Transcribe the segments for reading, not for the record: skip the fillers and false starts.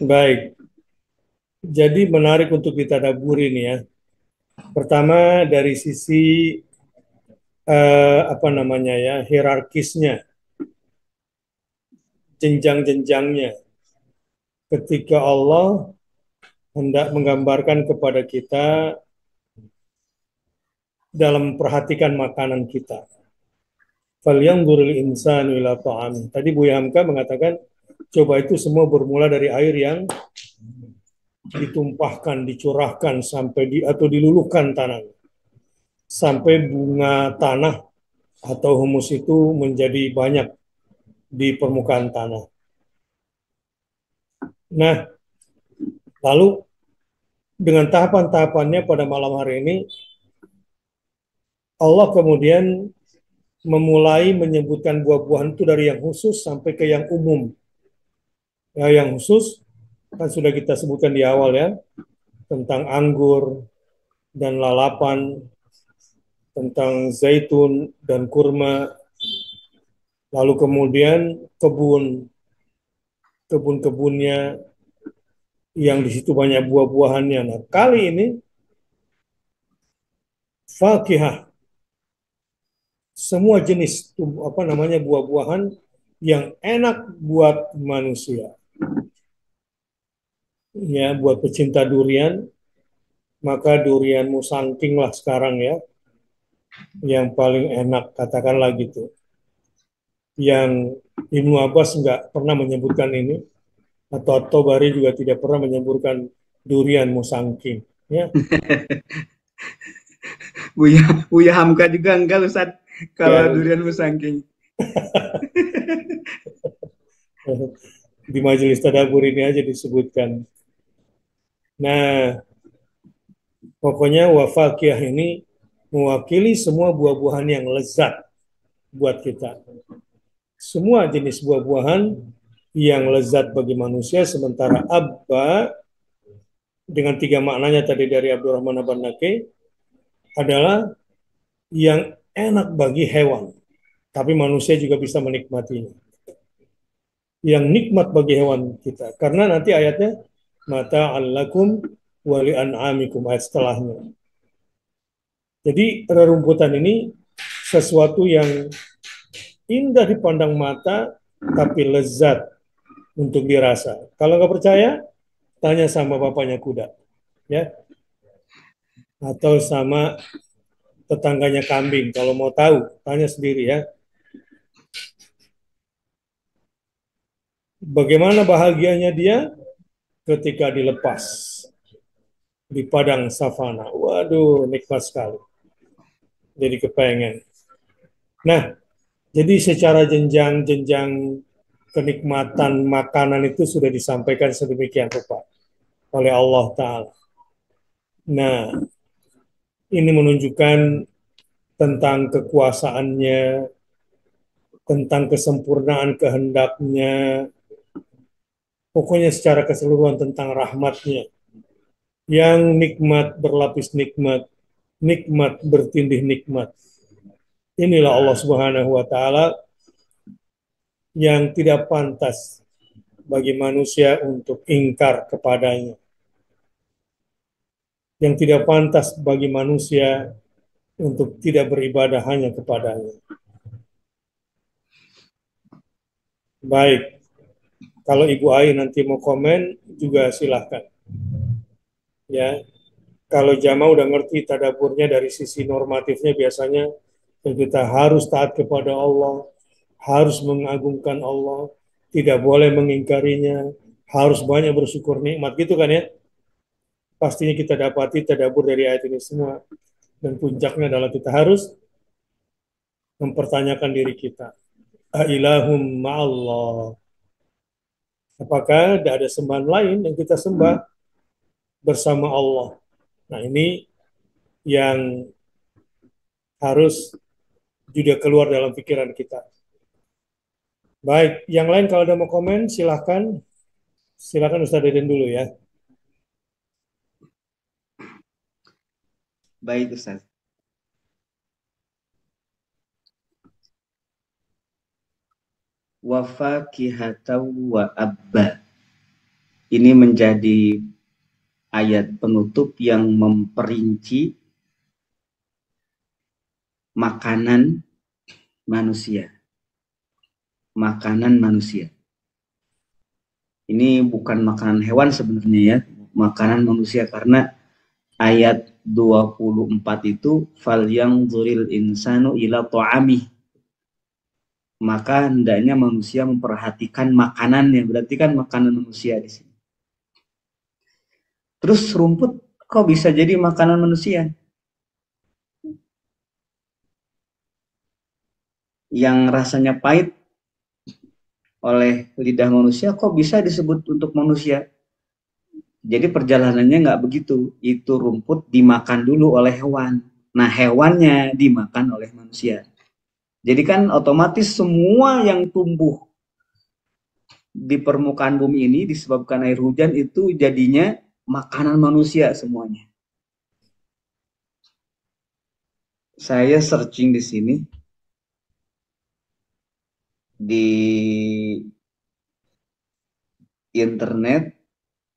Baik, jadi menarik untuk ditadaburi nih ya. Pertama dari sisi apa namanya ya, hierarkisnya, jenjang-jenjangnya. Ketika Allah hendak menggambarkan kepada kita dalam memperhatikan makanan kita. Falyanzuril insanu ila ta'ami. Tadi Bu Hamka mengatakan coba itu semua bermula dari air yang ditumpahkan, dicurahkan sampai atau diluluhkan tanah sampai bunga tanah atau humus itu menjadi banyak di permukaan tanah. Nah, lalu dengan tahapan-tahapannya pada malam hari ini Allah kemudian memulai menyebutkan buah-buahan itu dari yang khusus sampai ke yang umum. Ya, yang khusus kan sudah kita sebutkan di awal ya, tentang anggur dan lalapan, tentang zaitun dan kurma, lalu kemudian kebun-kebunnya yang di situ banyak buah-buahannya. Nah, kali ini fakihah, semua jenis apa namanya buah-buahan yang enak buat manusia. Ya, buat pecinta durian, maka durian musangking lah sekarang ya, yang paling enak katakanlah gitu. Yang Ibnu Abbas nggak pernah menyebutkan ini, atau Tobari juga tidak pernah menyebutkan durian musangking. Ya, Buya Hamka juga enggak Ustaz kalau ya durian musangking. di majelis tadabbur ini aja disebutkan. Nah, pokoknya wafakiyah ini mewakili semua buah-buahan yang lezat buat kita. Semua jenis buah-buahan yang lezat bagi manusia, sementara abba dengan tiga maknanya tadi dari Abdurrahman Abad-Naqi adalah yang enak bagi hewan, tapi manusia juga bisa menikmatinya. Yang nikmat bagi hewan kita. Karena nanti ayatnya mata allakum wali an'amikum ayat setelahnya. Jadi rerumputan ini sesuatu yang indah dipandang mata tapi lezat untuk dirasa. Kalau nggak percaya, tanya sama bapaknya kuda, ya, atau sama tetangganya kambing. Kalau mau tahu, tanya sendiri ya. Bagaimana bahagianya dia ketika dilepas di padang savana. Waduh, nikmat sekali. Jadi kepengen. Nah, jadi secara jenjang-jenjang kenikmatan makanan itu sudah disampaikan sedemikian rupa oleh Allah Ta'ala. Nah, ini menunjukkan tentang kekuasaannya, tentang kesempurnaan kehendaknya, pokoknya secara keseluruhan tentang rahmatnya, yang nikmat berlapis nikmat, nikmat bertindih nikmat. Inilah Allah Subhanahu wa Ta'ala yang tidak pantas bagi manusia untuk ingkar kepadanya, yang tidak pantas bagi manusia untuk tidak beribadah hanya kepadanya. Baik, kalau Ibu Ai nanti mau komen juga silahkan. Ya, kalau Jama udah ngerti tadaburnya dari sisi normatifnya biasanya kita harus taat kepada Allah, harus mengagungkan Allah, tidak boleh mengingkarinya, harus banyak bersyukur nikmat gitu kan ya. Pastinya kita dapati tadabur dari ayat ini semua. Dan puncaknya adalah kita harus mempertanyakan diri kita. Ailahum ma'allah. Apakah tidak ada sembahan lain yang kita sembah bersama Allah? Nah, ini yang harus juga keluar dalam pikiran kita. Baik, yang lain kalau ada mau komen, silahkan. Silahkan Ustaz Deden dulu ya. Baik Ustaz. Wa fakihatan wa abba. ini menjadi ayat penutup yang memperinci makanan manusia. Makanan manusia. Ini bukan makanan hewan sebenarnya ya, makanan manusia, karena ayat 24 itu fal yanzuril insanu ila ta'amih. Maka hendaknya manusia memperhatikan makanannya, berarti kan makanan manusia di sini. Terus rumput kok bisa jadi makanan manusia? Yang rasanya pahit oleh lidah manusia kok bisa disebut untuk manusia? Jadi perjalanannya nggak begitu. Itu rumput dimakan dulu oleh hewan. Nah, hewannya dimakan oleh manusia. Jadi kan otomatis semua yang tumbuh di permukaan bumi ini disebabkan air hujan itu jadinya makanan manusia semuanya. Saya searching di sini di internet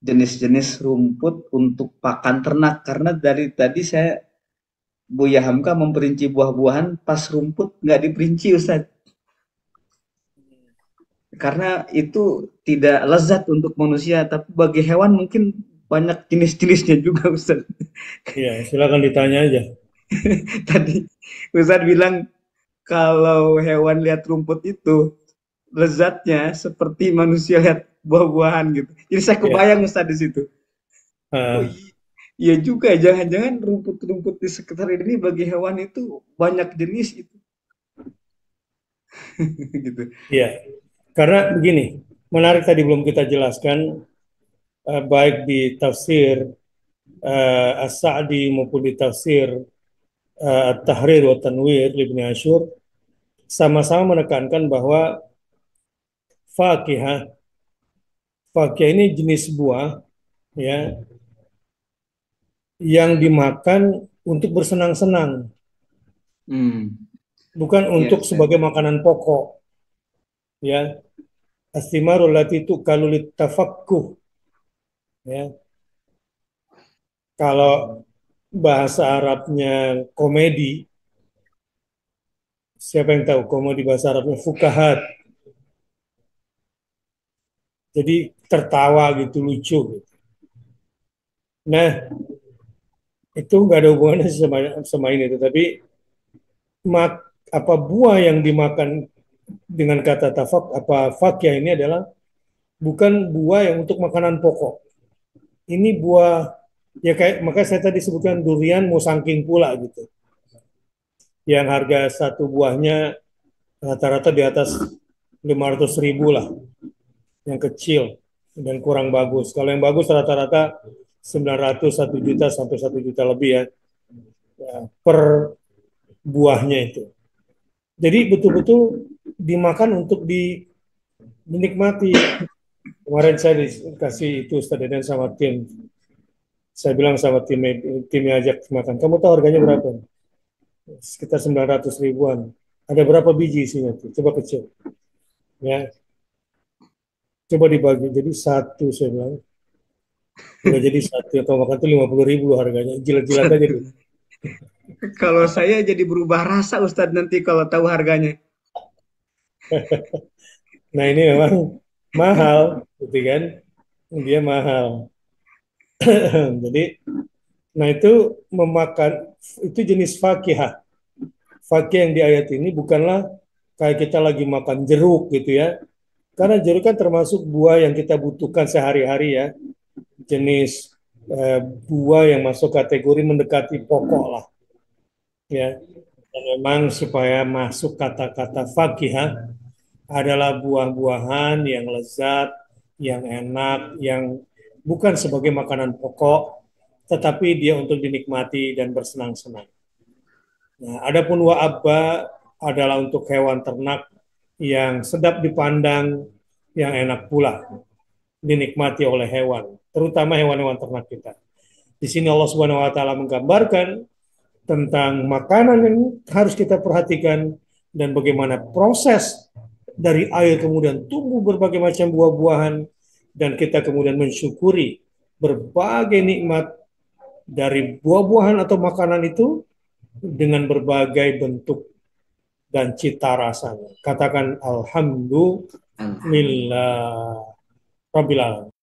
jenis-jenis rumput untuk pakan ternak, karena dari tadi saya Buya Hamka memperinci buah-buahan, pas rumput nggak diperinci Ustaz. Karena itu tidak lezat untuk manusia, tapi bagi hewan mungkin banyak jenis-jenisnya juga Ustaz. Iya, silakan ditanya aja. Tadi Ustaz bilang kalau hewan lihat rumput itu lezatnya seperti manusia lihat buah-buahan gitu. Jadi saya kebayang Ustaz di situ. Oh iya juga, jangan-jangan rumput-rumput di sekitar ini bagi hewan itu banyak jenis itu. Gitu. Iya, karena begini, menarik tadi belum kita jelaskan, baik di tafsir As-Sa'di maupun di tafsir At-Tahrir wa Tanwir Ibnu Asyur, sama-sama menekankan bahwa fakihah ini jenis buah ya yang dimakan untuk bersenang-senang, bukan untuk sebagai makanan pokok. Ya, astimarul lati tukalu litafakkuh. Ya, kalau bahasa Arabnya komedi, siapa yang tahu komedi bahasa Arabnya fukahat? Jadi tertawa gitu, lucu. Nah, itu nggak ada hubungannya sama ini, tetapi apa buah yang dimakan dengan kata fakya ini adalah bukan buah yang untuk makanan pokok. Ini buah ya kayak maka saya tadi sebutkan durian musangking pula gitu. Yang harga satu buahnya rata-rata di atas 500.000 lah. Yang kecil dan kurang bagus. Kalau yang bagus rata-rata 900, 1 juta sampai 1 juta lebih ya per buahnya itu. Jadi betul-betul dimakan untuk dinikmati. Kemarin saya dikasih itu Ustaz Deden sama tim. Saya bilang sama timnya ajak makan. Kamu tahu harganya berapa? Sekitar 900 ribuan. Ada berapa biji isinya tuh? Coba kecil. Ya. Coba dibagi. Jadi satu saya bilang. Udah jadi satu. Kalau makan tuh 50.000 harganya. Jilat-jilat aja tuh. Kalau saya jadi berubah rasa Ustadz nanti kalau tahu harganya. Nah ini memang mahal, gitu kan? Dia mahal. Jadi, nah itu itu jenis fakihah. Fakih yang di ayat ini bukanlah kayak kita lagi makan jeruk gitu ya. Karena jeruk kan termasuk buah yang kita butuhkan sehari-hari ya. Jenis buah yang masuk kategori mendekati pokok lah. Ya. Dan memang supaya masuk kata-kata fakihah adalah buah-buahan yang lezat, yang enak, yang bukan sebagai makanan pokok, tetapi dia untuk dinikmati dan bersenang-senang. Nah, adapun wa'abba adalah untuk hewan ternak yang sedap dipandang, yang enak pula dinikmati oleh hewan, terutama hewan-hewan ternak kita. Di sini Allah Subhanahu wa taala menggambarkan tentang makanan yang harus kita perhatikan dan bagaimana proses dari air kemudian tumbuh berbagai macam buah-buahan dan kita kemudian mensyukuri berbagai nikmat dari buah-buahan atau makanan itu dengan berbagai bentuk dan cita rasanya. Katakan alhamdulillah rabbil alamin.